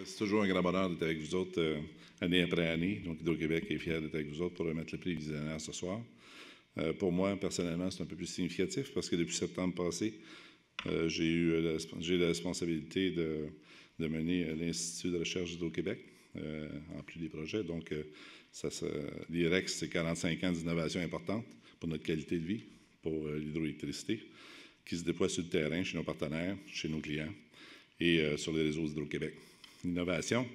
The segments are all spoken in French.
C'est toujours un grand bonheur d'être avec vous autres année après année. Donc, Hydro-Québec est fier d'être avec vous autres pour remettre le prix visionnaire ce soir. Pour moi, personnellement, c'est un peu plus significatif parce que depuis septembre passé, j'ai la responsabilité de mener l'Institut de recherche d'Hydro-Québec, en plus des projets. Donc, l'IREX, c'est 45 ans d'innovation importante pour notre qualité de vie, pour l'hydroélectricité, qui se déploie sur le terrain, chez nos partenaires, chez nos clients et sur les réseaux d'Hydro-Québec. L'innovation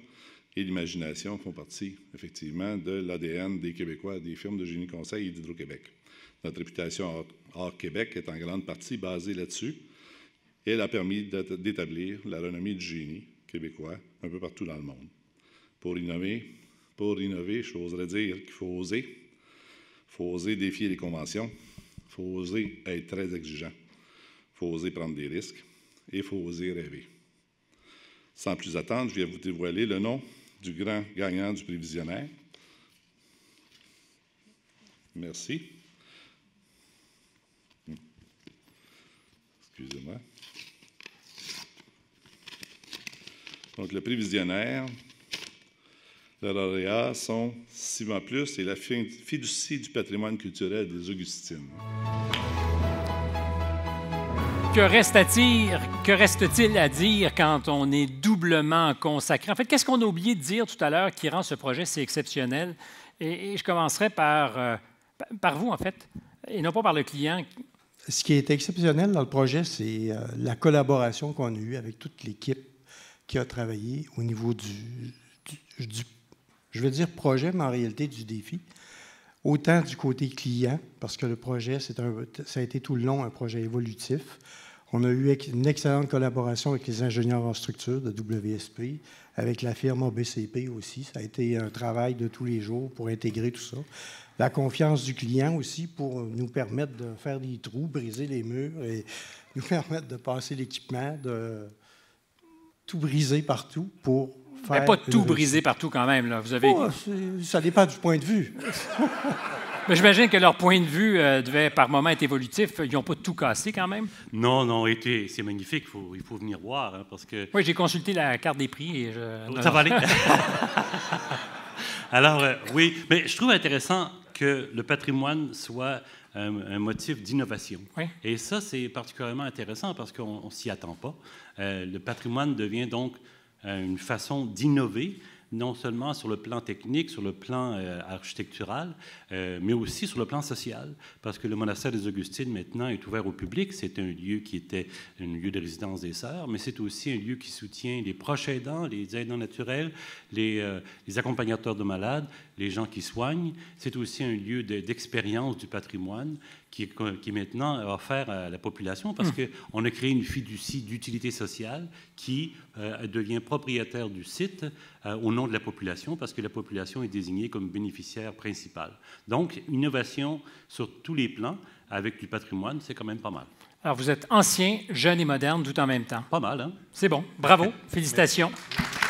et l'imagination font partie, effectivement, de l'ADN des Québécois, des firmes de génie conseil et d'Hydro-Québec. Notre réputation hors Québec est en grande partie basée là-dessus et elle a permis d'établir la renommée du génie québécois un peu partout dans le monde. Pour innover, j'oserais dire qu'il faut oser. Il faut oser défier les conventions. Il faut oser être très exigeant. Il faut oser prendre des risques et il faut oser rêver. Sans plus attendre, je viens vous dévoiler le nom du grand gagnant du prix visionnaire. Merci. Excusez-moi. Donc, le prix visionnaire, le lauréat sont Sylvain Plus et la fiducie du patrimoine culturel des Augustines. Que reste-t-il à dire quand on est doublement consacré? En fait, qu'est-ce qu'on a oublié de dire tout à l'heure qui rend ce projet si exceptionnel? Et je commencerai par vous, en fait, et non pas par le client. Ce qui est exceptionnel dans le projet, c'est la collaboration qu'on a eue avec toute l'équipe qui a travaillé au niveau du je veux dire projet, mais en réalité du défi. Autant du côté client, parce que le projet, ça a été tout le long un projet évolutif. On a eu une excellente collaboration avec les ingénieurs en structure de WSP, avec la firme ABCP aussi. Ça a été un travail de tous les jours pour intégrer tout ça. La confiance du client aussi pour nous permettre de faire des trous, briser les murs et nous permettre de passer l'équipement, de tout briser partout pour faire... Mais pas tout briser partout quand même, là. Vous avez... Oh, ça dépend du point de vue. Mais j'imagine que leur point de vue devait par moments être évolutif. Ils n'ont pas tout cassé quand même? Non, c'est magnifique. Il faut venir voir. Hein, parce que... Oui, j'ai consulté la carte des prix. Et ça va aller? Alors, oui, mais je trouve intéressant que le patrimoine soit un motif d'innovation. Oui. Et ça, c'est particulièrement intéressant parce qu'on ne s'y attend pas. Le patrimoine devient donc une façon d'innover, non seulement sur le plan technique, sur le plan architectural, mais aussi sur le plan social, parce que le monastère des Augustines, maintenant, est ouvert au public. C'est un lieu qui était un lieu de résidence des sœurs, mais c'est aussi un lieu qui soutient les proches aidants, les aidants naturels, les accompagnateurs de malades, les gens qui soignent. C'est aussi un lieu d'expérience du patrimoine qui est maintenant offert à la population parce qu'on a créé une fiducie d'utilité sociale qui devient propriétaire du site au nom de la population parce que la population est désignée comme bénéficiaire principal. Donc, innovation sur tous les plans avec du patrimoine, c'est quand même pas mal. Alors, vous êtes ancien, jeune et moderne tout en même temps. Pas mal, hein? C'est bon. Bravo. Félicitations. Merci.